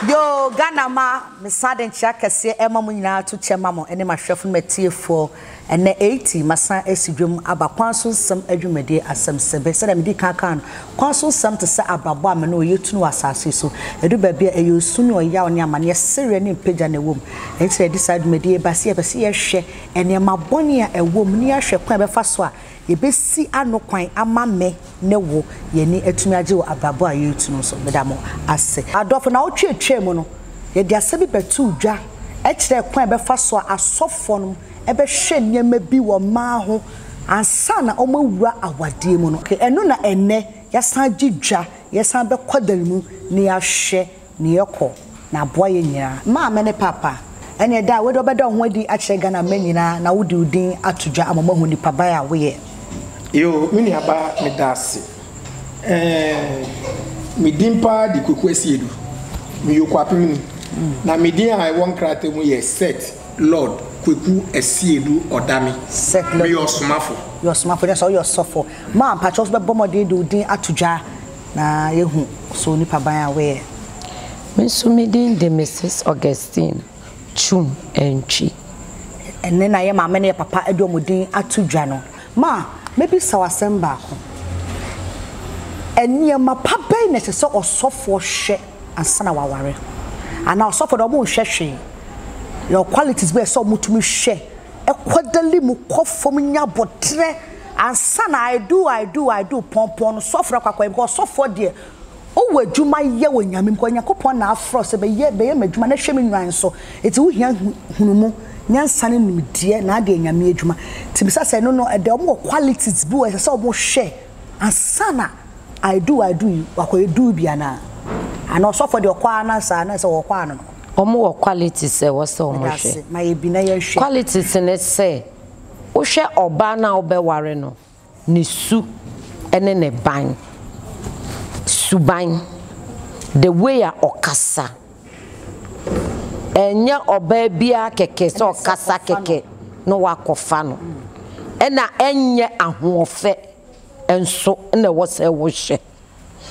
Yo, Ghana ma, me sade nchia kese ema mu nyina to chema mo ene mahwefo matiefo ene 80 masan esidwom aba kwanso nsam adwumade asem sebe se da medi kan kwanso nsam te se abrabo amene oyetunu asase so edu ba bia eyosunu oya oni amane sere ne mpagya na wom enti decide medi base ye hwe ene maboni a ewom ni ahwe kwan be fa so a yebesi anokwan amame ne wo yeni atumi age wo abrabo a yetunu so medamo ase adofo na otwetwe mu no ye dia sabi betu dwa e kire kwan be fa so asofo no ebe hwe nyema bi wo ma ho ansa na omawura awade mu no eno na enne yasan gidwa yasan be kwadal mu ne yahwe ne yekọ na aboa ye nyina ma amene papa ene da we do beda ho adi a kire Ghana manyina na wodi udin atudwa amamahu nipa ba ya we ye yo mini aba medase midimpa di kokwesi edu mi yokwapim na midin a won krate mu ye set lord kweku esiedu odami set lord mi osomafo na so your sofo ma patchos be bomode di udin atudwa na yehu so nipa ban a we me so midin de Mrs Augustine Chum Enchi enne na ye ma me ne papa edomudin atudwa no ma maybe sawasem baako enne ma papa ne se so osofo hwe ansana waware ana osofo do mo hwehwe your qualities be so mutumi hwe ekwadali mu kofom nya botre ansana I do pompon sofra kwakwa because sofo de o wadwuma ye wonyame mko nyakopon na afro se be ye madwuma na hwe me nwan so eti wo hia hunumu nyansane nimdie na ade nyame adwuma timisa se no de mo qualities bi wo se so mo hwe ansana I do wakoye do bia na ana sofo de okwa na sa na se wo kwa no omo qualities e wo se omo hwe ma ye bi na ye hwe qualities ne se wo hwe oba na obeware no ni su ene ne ban suban the way a okasa enya oba bia keke so okasa keke no wakofa no ena enye ahofe enso na wo se wo hwe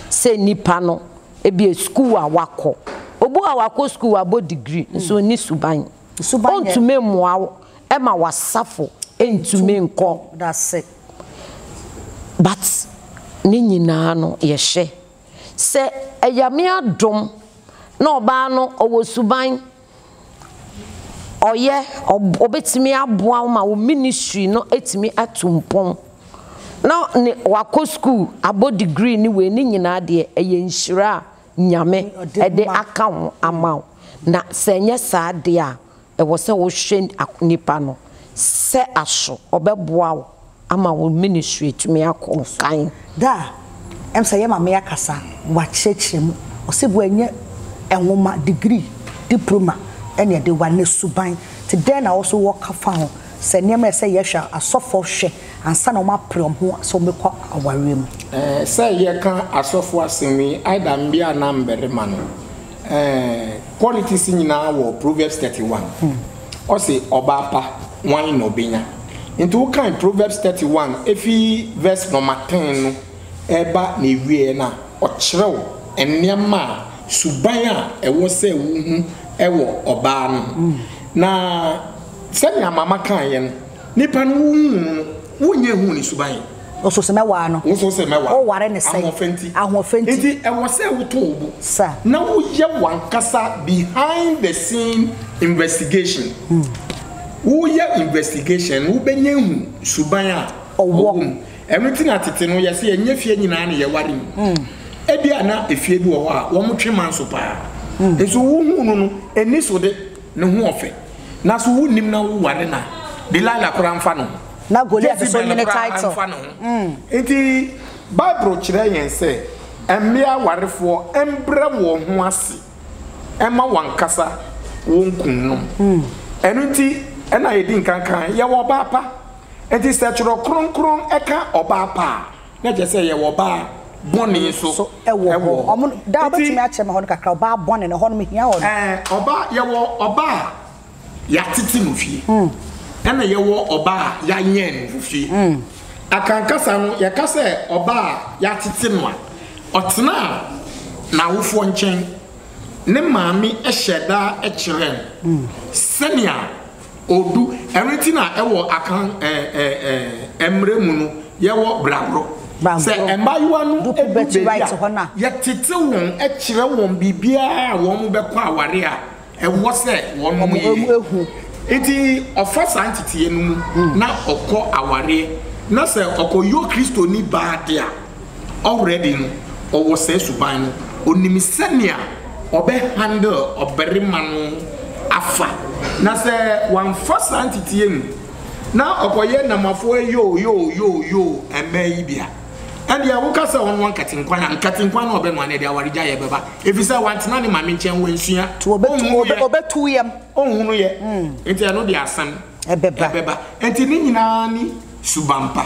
se nipa no ebi school a wako obu a wako school abo degree nso ni suban ontume moawo e ma wasafo entume nko that's it but ni nyina no ye hwe se eyame adom na oba no owo suban oye obetimi aboa ma wo ministry no etimi atumpon na ni wako school abo degree ni we ni nyina de eye nhira nyame ede aka ho ama na se nye saa de a e wo se wo hwe nipa no se aso obeboa wo ama wo ministry tumi akọ kan da em say ma me akasa wa chechemu osebu enye enwoma degree diploma ene de wa ne suban te den na also work fa ho se niam se yehwa asofo hwe ansa na ma prem ho so mekọ awarem se ye kan asofo asemi aida mbia na mberema no qualities nyina wo Proverbs 31 o se obapa wan no benya into kind Proverbs 31 efi verse number 10 no eba na ewie na o kirew enniama suban a ewo se wuhu ewo oba no na se mi amama kan ye no nipa no wonye hu ni suban oso se mewa no oso se mewa o ware ne sai ahofenti enti ewo se wuto obo sa na wo ye wankasa behind the scene investigation wo ye investigation wo benye hu suban a owo everything atete no ye se enye fie nyina na ye ware mu ebi ana efie bi wo a wo mtwe manso pa enso wo hu no eni so de ne hu ofe na so wo nim na wo ware na Delilah kura mfa no na Goliath so nyine title enti Bible kire yen se emmea warefo embre wo ho ase emma wankasa wonkun no enu nti ena yedi nkankan ye wo ba pa enti se chiro kronkron eka oba pa na je se ye wo ba boni so ewo omo da betimi a che me hono kakra oba boni ne hono me hia hono oba ye wo oba ya titi no fie ena ye wo oba ya yen no fie akankasa no ye ka se oba ya titi no a otena na wofo nchen ne maami eheda ekyeren senia odu everything na ewo akan emre mu no yewo bragro se embayuwa no edu right hona ye tete won ekyere won bibia won beko aware a ewo se won mu ehu eti ofasa antiti enu na okọ aware na se okọ yo Kristo ni baade a already no owo se suban no onimi senia obe handle oberima no afa na se wan first entity enu na okoye namafo yo emeyi bia and ya woka se won wan katinkwan na obe no ane dia warija ye beba efisa wantena ne mame nchen wansua to obetu yam onhunu ye enti no dia asam ebeba enti ni nyina ni subampa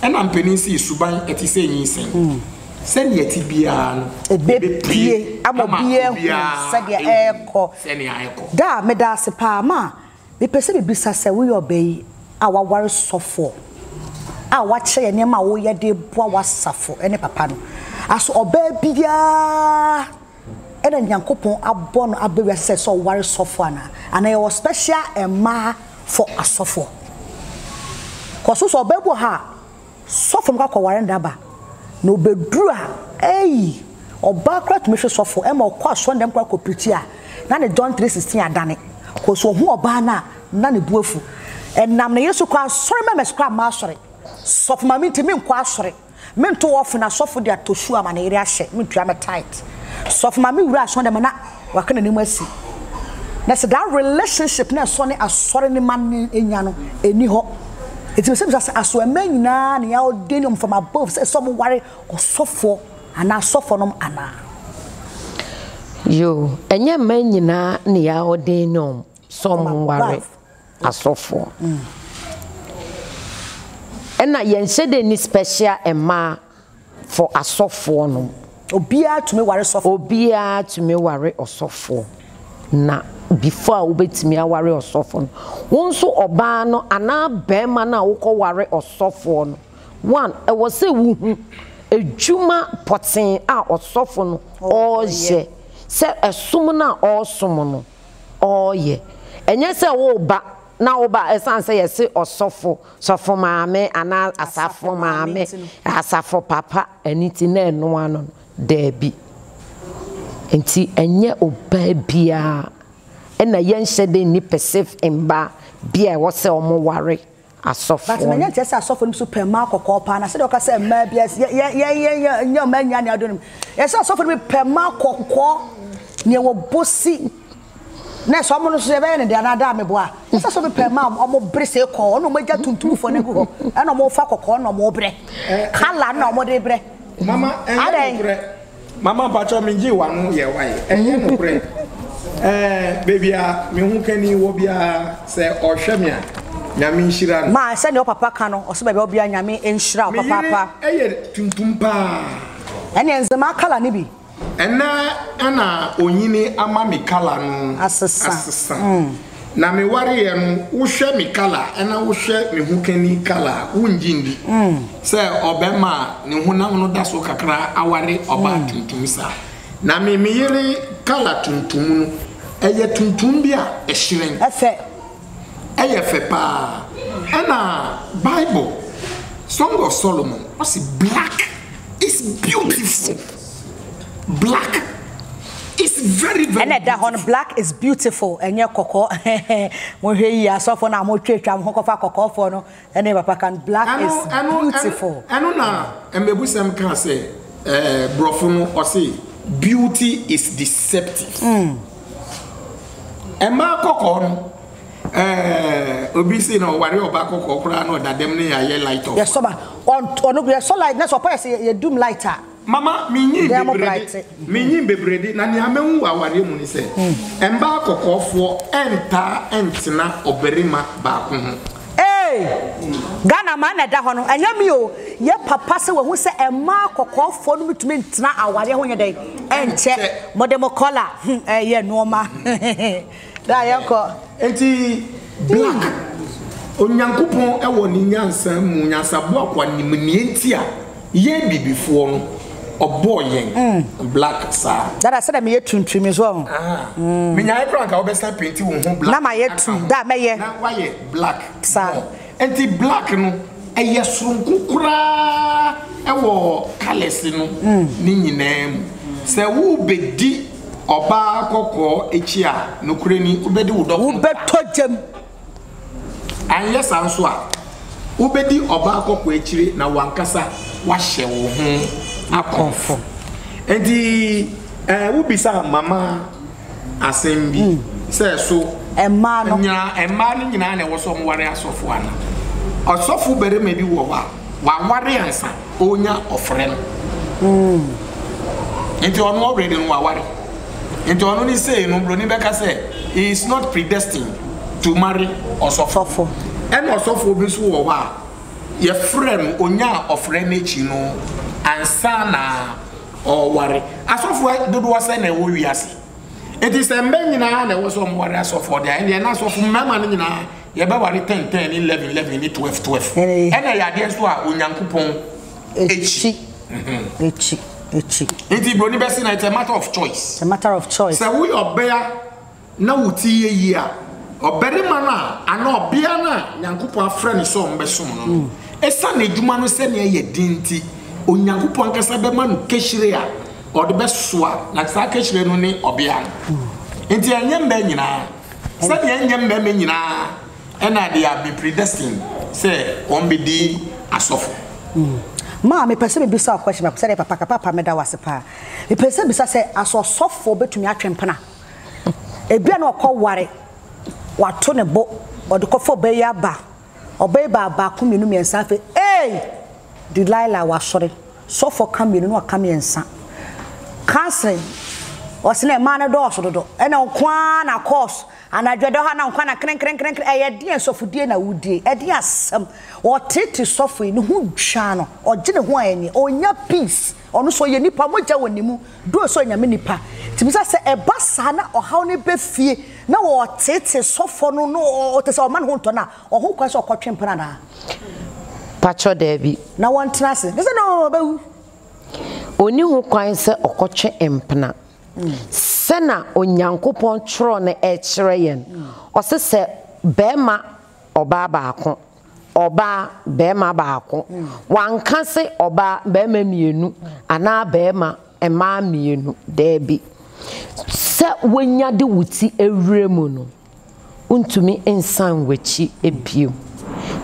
ena mpenisi suban etise nyisen seni eti bia no ebepie amobie sede eko da meda sepa ma bepese bibisa se wo yobai a waware sofo a wache ye nema wo ye de boa wasafo ene papa no aso oba bia ena nyankopon abo no abewe se so ware sofo ana ye special ema for asofo koso so obebu ha sofo no kwa ware ndaba no bedura oba kra to me sofo ema okwa so ndem kwa kopiti a na ne John 3:16 adane koso hu oba na ne buafu enam na Yesu kwa sori me meskra ma sori sofo ma mi ntimi nkwa sori me nto ofu na sofo dia toshu ama na ire ahye me ntua me tight sofo ma mi wura so ndem na waka na nimu asi na se that relationship na so ne asori ne man enya no eni ho it is just aso emanyina na ya odenium from above say some worry osofo ana sofo nom ana yo enye manyina na ya odenium some worry asofo ena yenhede ni special ema for asofo no obia to me worry osofo na before ubetimi aware osofo no wonso oba no ana bema na wokọ ware osofo no one e wo se wuhu ejuma potin a osofo no oye se esum na osum no oye enye se wo ba na wo ba esan se yesi osofo sofo maame ana asafo maame asafo papa aniti na eno ano debi enti enye oba bia ena yenhede ni persif emba bia wo se omo ware asofo but menya tese asofo ni super ma kokko pa na se de ka se emma bia ye ma nya ne adonum ye se asofo ni per ma kokko ne wo bosi na so mo no so ye be ne de anada me boa ye se so be per ma omo bre se ko ono mo ja tuntum fo ne go ena mo fa kokko no mo bre kala na mo de bre mama enye bre mama pacho minji wanu ye wai enye no bre baby me hu kani wo bia se ohwemia nyame nhira no ma se ne papa ka no oso baby obia nyame nhira papa eye tuntum pa ene nzema kala ne bi ana onyini ama me kala no asesa na me ware ye no wo hwe me kala ana wo hwe me hu kani kala wunjindi se obema ne hu na no da so kakra aware oba tuntum sa na me yere kala tuntum eye tuntum bia ehyiren eye fe pa ana Bible Song of Solomon was black is beautiful black is very and that on black is beautiful enye kokko mo hwe yi asofo na mo twetwa mo kofa kokko fo no ene papa kan black is beautiful eno na embebusem kan say brofo no o say beauty is deceptive Emma kokko obi say no ware oba kokko kura no dadem ne ya ye light up yes so ba on no so light na so pa say ye doom lighter mama minyi bebrede na ni amehu aware mu ni say emba kokko fo entina oberima ba ko ho Ghana man na da ho no anyami o ye papa se we hu se ema kokofo no bitumi ntina aware ho nyedai enche modemokola ye noma da yanko enti black onyankopon ewo ni nyansa mu nyansa bo akwa nimni enti a ye bibifo no oboyen black sa that I said I me tuntum as well me nya ekran ka obesa paint wo ho black na ma ye tu that me ye na wa ye black sa enti black no eye soronko kura ewo colors no ni nyinam se wo bedi oba kokko echi a nokure ni ubedi wo dok wo beto jam anye sanso a ubedi oba kokko echire na wankasa wa hye wo ho akonfo enti wo bisa mama asembi se so emma no nyina na wo so mware asofo ana asofo bere me bi wo wa ware ansa onya ofre no enti ono already no ware enti ono ni say no bro ni beka say he is not predestined to marry osofo and osofo bi so wo wa ye frem onya ofre na chi no ansa na o ware asofo dodo wa say na wo wiase enti say mbe nyina na wo so mware asofo dia ende na asofo mama nyina ye be ware 10 11 11 12 ena ya de so a onyankopon echi enti bro ni be say na it's a matter of choice say we obea na wuti ye a oberima na ana obea na nyankopon afre ne so mbe som no esa na edwuma no se na ye dinti onyankopon kasa be ma no kehire a ode be soa na sa kehire no ni obea enti anya mba nyina se na anya mba nyina ena they have been predestined say on be di asofo ma me pese me bisa question me say papa me da wase pa me pese bisa say asofo betumi atwempena ebia na okọ ware wato ne bo odekofo be ya ba obey ba ku menu miensa fe Delilah wasore sofo kam menu no kam yensa counseling osene ma na do so do ena kwa na course anadwedo ha na nkwa na kren eyedie sofudie na wudie edi asem o tete sofo ni hu twa no ogene ho ayeni onya peace onu so ye nipa moja wonimu do so nya me nipa timisa se eba sa na ohaw ne befie na wo tete sofo no no o te se o man ho to na o ho kwa so okotwempena na pacho debi na won trase se no ba wu oni ho kwan se okotwe empena sena onyankopon tro na ekire yen osese bema oba baako oba bema baako wanka se oba bema mienu ana bema ema mienu debi se wonya de wuti ewremu no untumi ensan wachi ebiem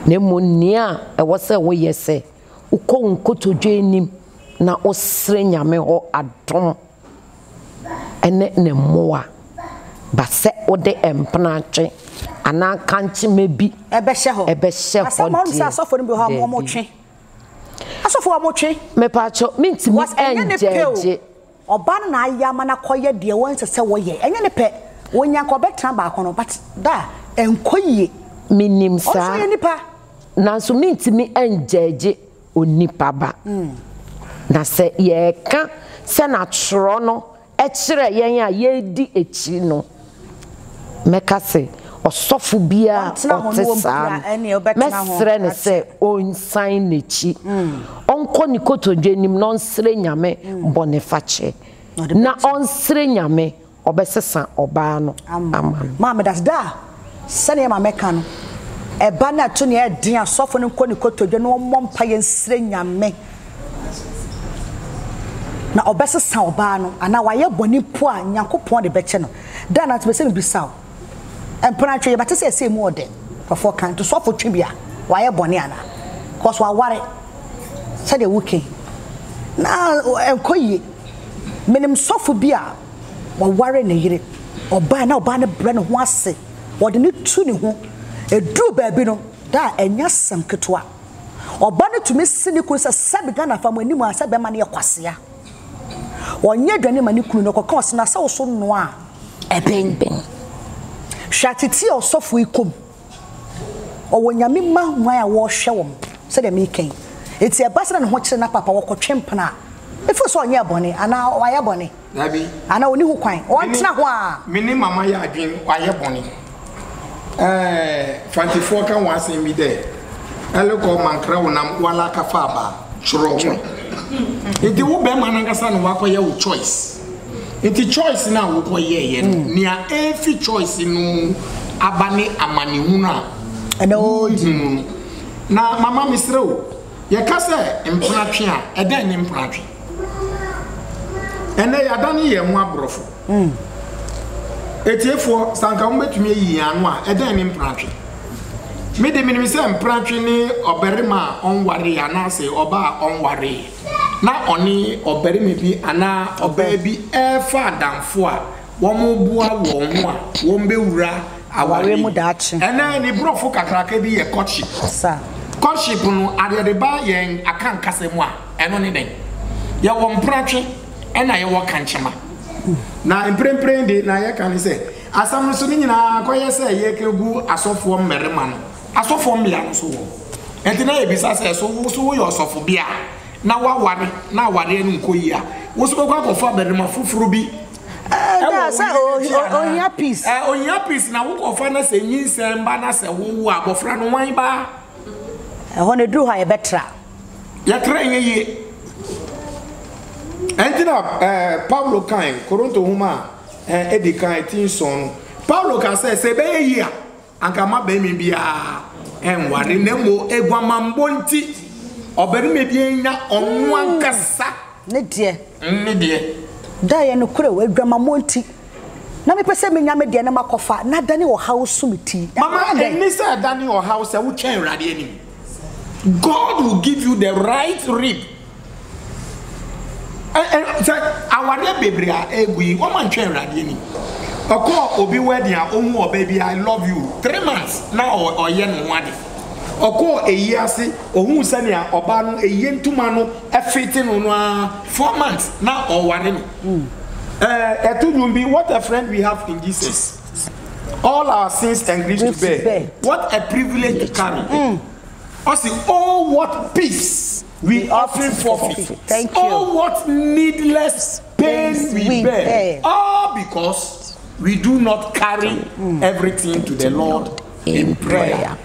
na monia ewo se wo yese ukọ nkotodwe nim na osre nyame ho adom ene ne moa ba se ode empnatwe ana kanche mebi ebehye ho asamo nsa asofo no bi ho mo twe asofo mo twe me pacho mintimi enjeje oba na ayama na koye de won se woye enye ne pe wonya ko betra ba kono but da enkoye minim sa o so ye nipa nanso mintimi enjeje onipa ba na se ye ka se na tro no ekire yen a ye di echi no meka se osofo bia otesa mesre ne se onsan nechi onko ni kotodwe nim no nsre nyame bonifache na onsre nyame obesesa oba no aman ma me das da sene ma meka no eba na to ne edin asofo ne nko ni kotodwe no mompa ye nsre nyame na obesesa oba no ana waye boni po a nyankopon de beche no da na to be se bisa empana twe ba te se mu ode for kan to sofo twe bia waye boni ana cause wa ware se de wuke na enkoyi menim sofo bia wa ware ne yire oba na oba ne bre ne ho ase wode ne tu ne ho edu ba bi no da enya sam ketwa oba ne tumi sini ko se sabi gana fam animu ase be ma ne yakwasea onye dwane mani kunu no kokon se na se so no a ebenben hwatiti osofo ikom owonyame ma hwan a wo hwe wom se de me ken eti e basra ne ho kire na papa wo kotwempena efo so onye bone ana waye bone nabi ana oni hu kwan o ntena ho a mini mama ya adwen waye bone 24 kan wasen bi de eleko mankra wonam wala kafa ba churo ho Enti wo be ma nankasa no wakoye wo choice. Enti choice na wo koye nia every choice no abane amane hunu a ene o na mama misrewo ye ka se mpratwe a eden ni mpratwe ene ya dani ye mu abrofo etiefo sanka mo betumi yi anu a eden ni mpratwe me de minimi se mpratwe ni oberima onware ana se oba onware na oni oberima bi ana oba bi efa adamfo a wo mo bua wo ho a wo mbewura aware mu daachi ene ni brofo kakraka bi ye courtship sa courtship no ade ba yen akan kasemu a eno ne den ye wo mpratwe ena ye wo kanchema na imprempren de na ye kan se asam so ni nyina koye se ye kegu asofo mmerema no asofo mmia no so wo enti na ye bisa se so wo yo asofo bia na waware na aware enu nkoyi a wo so kwa kofa berema fufuru bi say onya peace onya peace na wo kofa na se nyinsem ba na se wo abofra no wan ba ho ne dru ha ye betra ya tra ye entina Paulo kan Korinto huma edi kan tinson Paulo ka se be yi a anka ma be mi bia enware na mo egwamambo nti obere me bia nya onu ankasa ne de da ye no kure we egwamambo nti na me pese me nya me de na makofa na dani wo house sumiti mama eni say dani wo house wo twen rade ani God will give you the right rib aware bebria egui o man twen rade ani oko obi wedding a ohu obaby I love you 3 months na oye no wade oko eyi ase ohun sani a oba no eyi ntuma no efiti no no 4 months na oware no etunumbi what a friend we have in Jesus all our sins and griefs to bear what a privilege to carry also oh what peace we often forfeit. Thank you. Oh what needless pain we bear all because we do not carry everything to the Lord in prayer.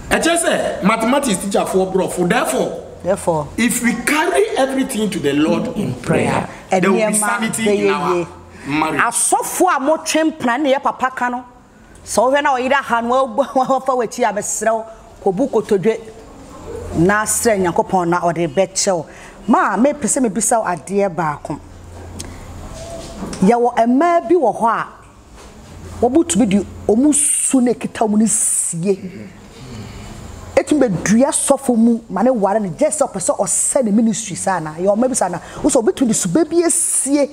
I just say mathematics teacher for bro for therefore if we carry everything to the Lord in prayer there will be sanity in our marriage. Asofo a mo twempna ne ye papa ka no so hwe na oyira ha no fa wachi abesrew kobuko todwe na sre Nyankopon na ode bechew ma me pese me bisa ade ba ko ya wo ema bi wo ho a wobutu bi di omusu ne kita mu ne sie etumbe dua sofo mu mane ware ne just opese o se ne ministry sana ya o ma bi sana wo so betu di suba bi esie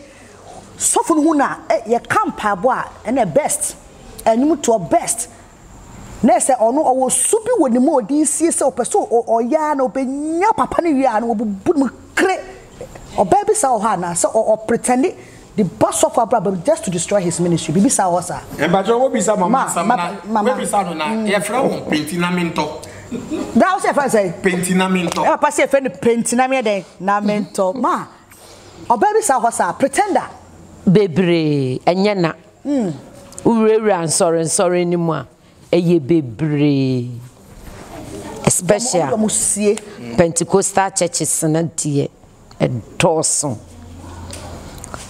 sofo no hu na ye campa bo a na best enyum to best na se ono owo subi woni mo odi sie se opese o ya na obenya papa ne wi a na obubu mu kre o baby sa o ha na se o pretend the boss of our brother just to destroy his ministry bibi sa o sa e ba jo wo bi sa mama we bi sa no na ye fra won pentinamento da o se fa say pentinamento e papa se fa ne pentinamento den na mento ma o baby sa o sa pretender bebre enye na urewura nsore ni mu a eye bebre especially Pentecostal churches na die edoso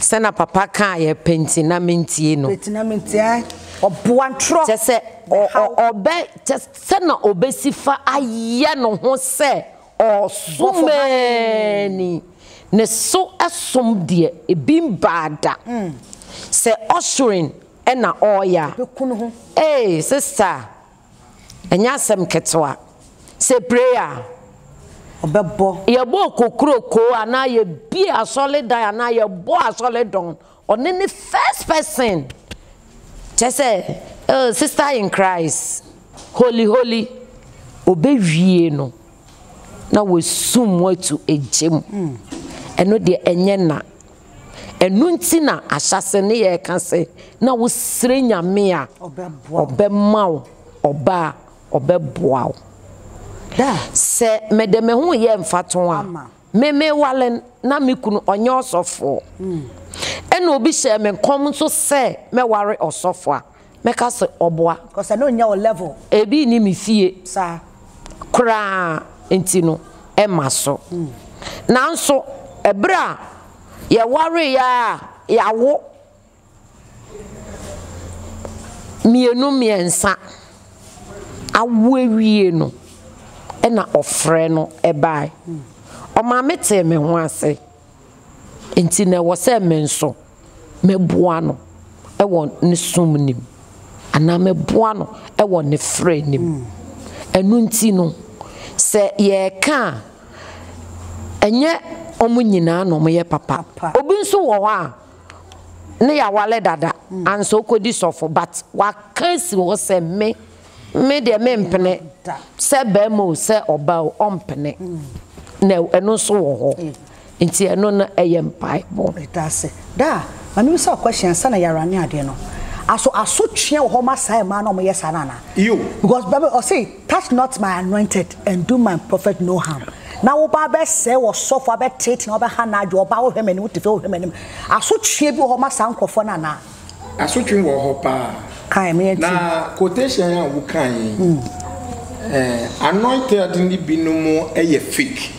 sena papa kan ye pentinamentie no pentinamentie oboantro se obe sena obesifa aye no ho se osumeni ne so asom die ebimbada se ushering ena oya eh sister enya sem ketwa se prayer obebo ye bo kokroko ana ye bi asole dan ana ye bo asole don oni ni first person just say sister in Christ holy obewie no na we sum watu ejem eno de enye na enu nti na ahyase ne ye ka se na wo sire nyame a obema oba obeboa da se medeme hu ye mfaton a meme wale na mikunu onye osofo ena obi hye me kom so se me ware osofo a meka se oboa because no nya o level ebi ni mi fie sa kra enti no ema so nanso ebra ye ware ya yawo mienu miensa awo ewie no na ofre no ebai o ma mete me ho ase enti na wo se me nso meboa no ewo ne sumnim ana meboa no ewo ne frɛ nim enu nti no se ye ka enye omu nyina no mo ye papa obi nso wo ha ne ya wale dada anso kodi sofo but wa kansi wo se me de me mpene se be mo se oba o ompene na eno so wo ho nti eno na eye mpai bo itase da mami so question sana yarane ade no aso twe wo ho masai ma na mo yes anana you because Bible or say touch not my anointed and do my prophet no harm na wo ba be se wo sofo be tete na wo be ha na adwo ba wo hwemani wo tefe wo hwemani aso twe bi wo masa nkofo na na aso twe wo ho pa kai me na quotation ya wo kan anointed ni binumu eye fake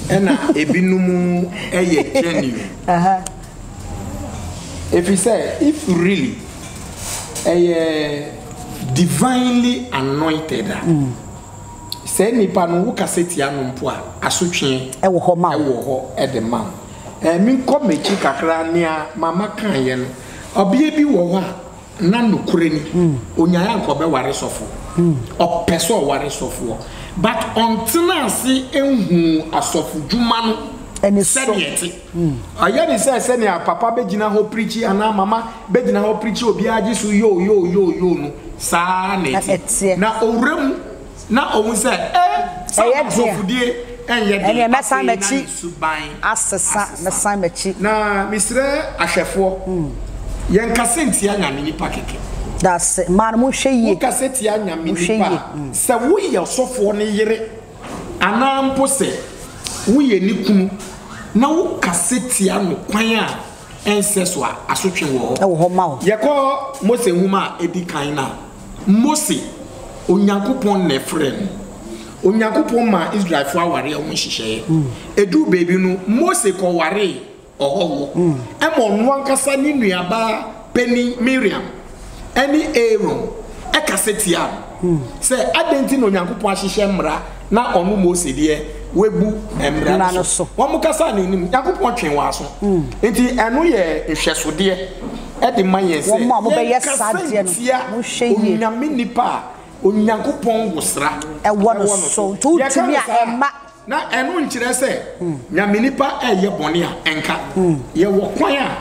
ena ebinumu eye genuine if you say if really divinely anointed say nipa no wo kaseti anu mpo a asotwe wo ho ma wo ho e de ma min ko mechi kakra nia mama kan ye no obie bi wo ho a na nokure ni onyaya nko be ware sofo opeso ware sofo but until asi enhu asofo dwuma no eni so ayani say ne papa begina ho preach ana mama begina ho preach obi agi so yo no sa na eti na owrem na owu say asofudie enye mesa machi asesa mesa machi na misre ahwefo yen kasenti anya nipa keke that's man mo hweye kasenti anya nipa se wo ye sofo ne yere ana mpo se wo ye ni kunu na wo kaseti anu kwan a enseso a asotwe wo ho ma wo ye ko Mose huma edi kan na Mose onyankopon ne frem onyankopon ma Israel fo aware o nhihye edu baby no Mose ko ware ohowo emo no ankasa ni nuaba Penny Miriam any Aaron e kaseti a se adenti no onyankopon ahihye mra na onu Mose de webu emra no so wo kasa na nim yakopon twen wa so enti eno ye ehwesode e de man ye se wo mo be ye sadie no mo hweye onyame nipa onyankopon wosra e wo so tutumi a ema na eno nkire se nyame nipa e ye bone a enka ye wo kwan a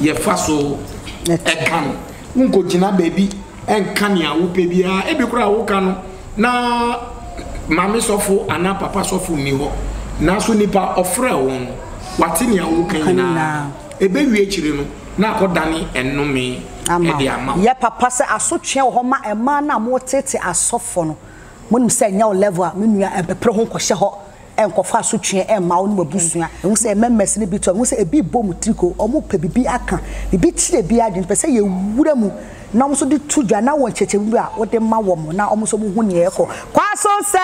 ye fa so e kan unko jina baby enka ne a wo pe bia e bi kura wo kan na mami sofo ana papa sofo ni ho na so nipa ofre won watini awu kan na ebe wie chire no na akodane enome e de ama ye papa se asotwe ho ma ema na mo tete asofo no monim se nya o level a menua ebepre ho kɔhye ho enkofa asotwe ema wo no mabusua hu se memmes ne bi to hu se ebi bom triko omo pe bibi aka bibi tire bi adwen pe se ye wura mu na mo so de tudwa na won cheche bu a wo de ma wo mo na omo so mu hu ne ye ko kwaso se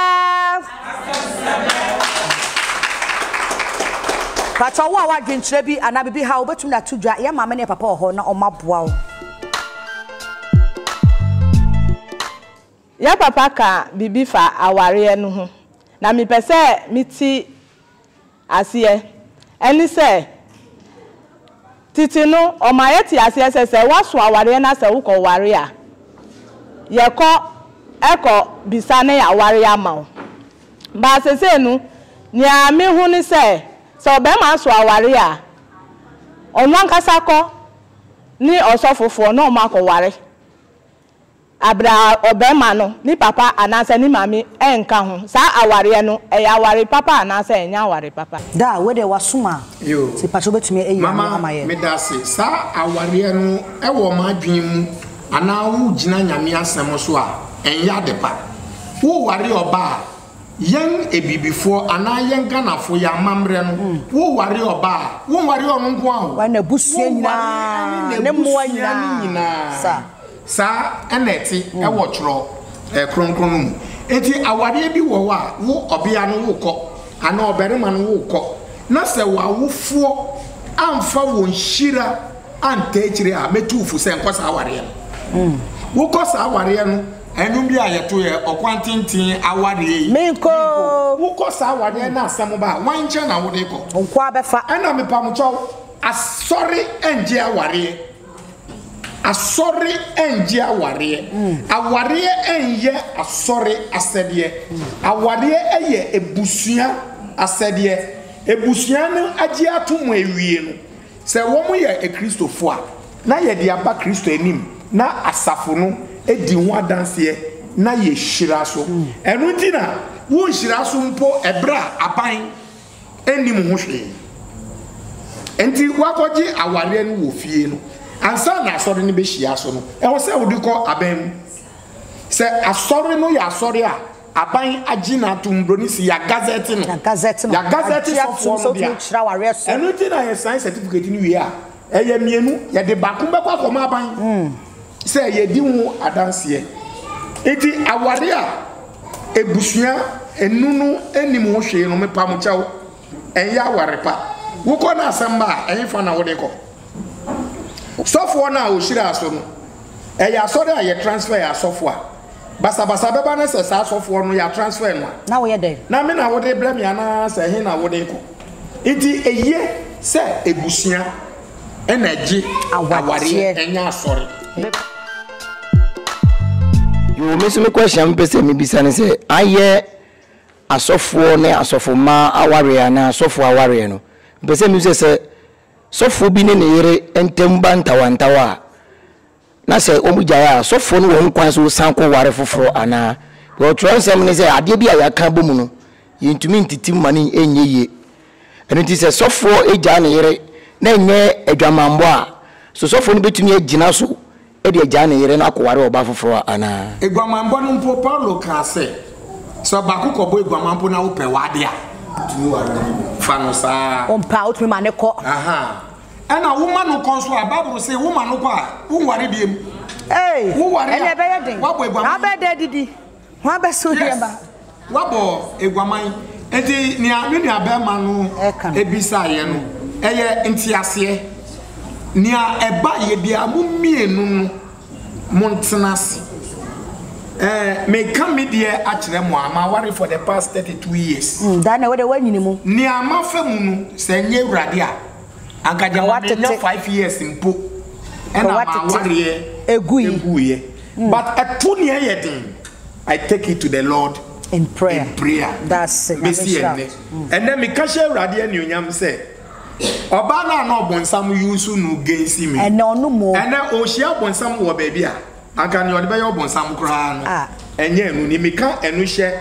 pacha wo a wadwen kire bi ana bibi ha obetum na tudwa ye mama ne papa ho na omaboa wo ya papa ka bibi fa aware no ho na mi pese miti asiye eni se titinu o ma yeti asiye se waso aware na se wo ko ware a ye ko eko bisane ya ware ama ba sese nu ni ami hu ni se obe ma so aware a onu ankasa ko ni osofofo na o ma ko ware abra obema no ni papa anase ni mami enka ho sa aware no e aware papa anase enya aware papa da we de wasuma yo ti pacho betumi eyi amaye me da se sa aware no e wo ma dwen mu ana wo gina nyame asem so a enya de pa wo ware oba yen ebibifo ana yen ganafo ya mamre no wo ware oba wo ware ono nko a wa na busua nyina ne moa nyina sa eneti e wo chro kronkron mu enti aware bi wo wa wo obia no wo ko ana oberima no wo kɔ na se wawofo amfa won hira antechire a metu fu se nkosa aware no wo kosa aware no enum bi ayeto ye okwantintin aware yi minko wo kosa aware na asem ba wanche na wo de kɔ onko abefa ana mepamcho asori enje aware asori enje aware aware enye asori asede aware eye ebusua asede ebusua no agye atomo ewie no se wo mo ye ekristofo a na ye de aba kristo anim na asafo no edi ho adanse na ye hyira so enu ntina wo hyira so mpo ebra aban enim ho hwe enti wakoji aware no wo fie no ansa na asori no be hyia so no e wo se wo di ko aban se asori no ya asori a aban agina tumbro si ya gazette no ya gazette so dia enu ntina ye sign certificate ni wi a eye mienu ye de bakum be kwa koma aban se ye di hu adanse enti aware a ebusua enunu enim ho hwe no mepam chawo enye aware pa wo ko na asamba enye fa na wo de ko sofo na o hira aso no eye aso de ye transfer ya sofo a basa beba na se sa sofo no ya transfer no na wo ye dey na me na wo de bra me ana se he na wo de ko enti eye se ebusua energy aware enye asori you miss me question pese me bisa ne se aye asofo ne asofo ma aware na asofo aware no pese me se sofo bi ne yere entemba ntawantawa na se omugya asofo no won kwan so sanko ware foforo ana wo transem ne se ade bi ayaka bomu no yintumi ntiti mani enyeye eno ti se sofo eja ne yere na enye adwamambo a so sofo no betumi agina so e de eja ne yere na akware oba foforo ana egwamambo no mpo Paulo ka se so ba kokobo egwamambo na wo pe wade a fanosa ompa utmi maneko aha ana woman no konso a Bible say woman no kwa wonware biem wonware ene be yedin wabo egwaman abede didi ho abeso dieba wabo egwaman enti ni abema no ebisa ye no eye ntiase ni eba ye bia mo mienu no montenase me come media akire mo ama ware for the past 32 years dana we de wanyini mu ni ama famu no se nye urade a ankaja wa 5 years mpo ena ma ware eguye but atuni yedin I take it to the Lord in prayer that's it and then me kashe urade anyunyam say oba na obonsam yusu no gensi me ene onu mo ene ohia obonsam wo baby a aka ni ode be obonsam kra no enye enu ni meka enu hye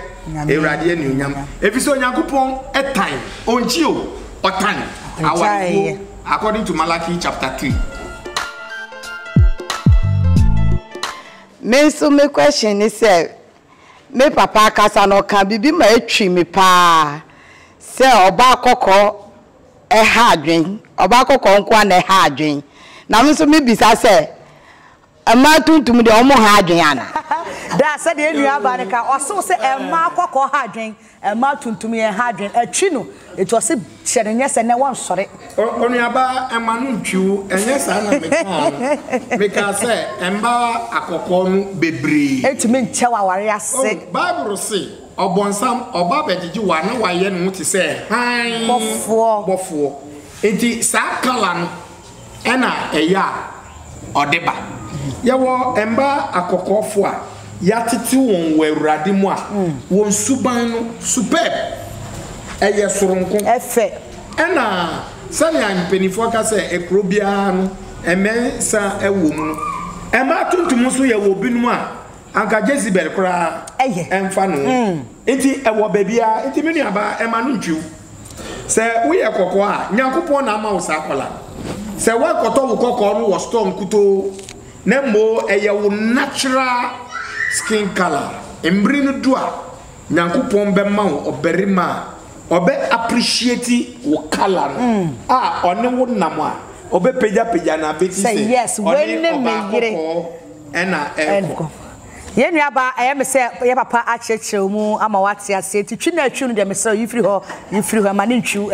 ewrade anyunyam efiso Yakupon etan onchi o otan awari according to Malachi chapter 3 me so me question is say me papa kasa no kan bibi ma etwi me pa se oba kokko ha adwen oba kokko nko na ha adwen na me so me bisa se ama tuntum de omo ha adwen ana da se de enu aba ne ka oso se ema kokko ha adwen ema tuntum ye ha adwen atwi no eto se hyerenye se ne won sore onu aba ema no ntwiu enye sa na me ka se emba akokko no bebre etumi nchewa ware ase Bible say obonsam oba begigi wa na waye no ti se han bofo enti sa kala no ena eya odeba yewo emba akokofo a yatiti won wawurade mu a won suban no superb eye soronko efe ena sanya mpenifo ka se ekrobia no emensa ewo mu no ema tuntum so ye wo binum a anka Jezebel kra emfa no enti ewo babia enti menu aba ema no ntwiu se wo ye kokko a Yakupon na ama wo sa akola se wo koto wo kokko no wo storm kuto na mo eye wo natural skin color embri no do a Yakupon be ma wo oberima obe appreciate wo color no one wo nam a obe peja na beti say yes when me yire ena eko Yen yaba I am say ye papa acheche mu ama wate ase ti twi na twi no de me say you free ho manintwu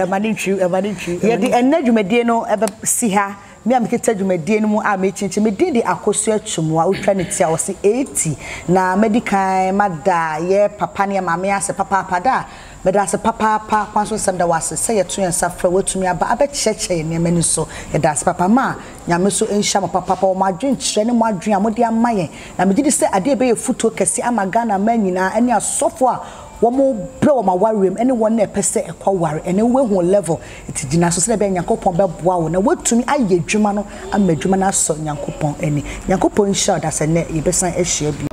ye di enadwumadie no ebe si ha me am keta dwumadie no mu a me chinchi me di akoso atwumu a utwa ne tia wo se 80 na medical mada ye papa ne mama ase papa da meda ase papa kwanso sem da wase say ye to yensa fra watumi aba abecheche ne mani so ye da ase papa ma nyame so enhya ma papa o madwen kire ne mo adwen amode amaye na me gidi say ade be ye futo kese amaga na manyina ene asofo a womo bre wo ma warem ene won na pese ekwa ware ene we hu level etidina so se be nyankopon be boa wo na watumi aye dwuma no amadwuma na so nyankopon ene nyankopon sha da se ne ye besan ehia bi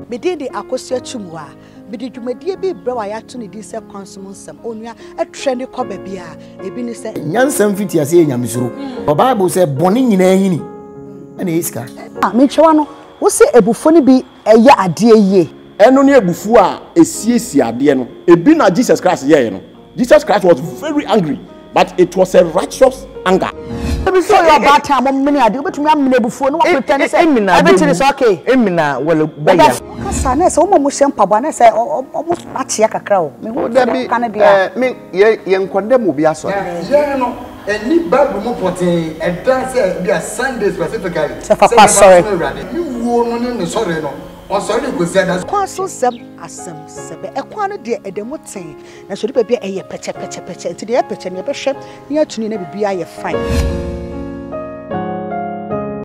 bedede akosia chumwa bidi dwumadie bi brewa ya to ne di se consume nsem onua etrend ko ba bia ebi ni se nyansam fiti ase enyamesuro o bible say boni nyina hini ene iska me twa no wo se ebufo ni bi eye ade ye eno ne ebufu a esiesi ade no ebi na Jesus Christ ye no Jesus Christ was very angry but it was a righteous anger. Ebi so your bad time mom many ade obetumi amena ebufo no wa pretend say everything is okay emina wala baya kasa na say omo hye mpabo na say omo ache kakra o me ho kana dia me ye nkondem obi aso ye no eni bible mo potin e dan say be a Sunday specifically say papa sorry mi wo no ne sorry no o sorry go say that kwaso sem asem sebe ekwa no de edemu ten na so de bia eye peche enti de peche ne be hwe ne atuni na bibia ye fine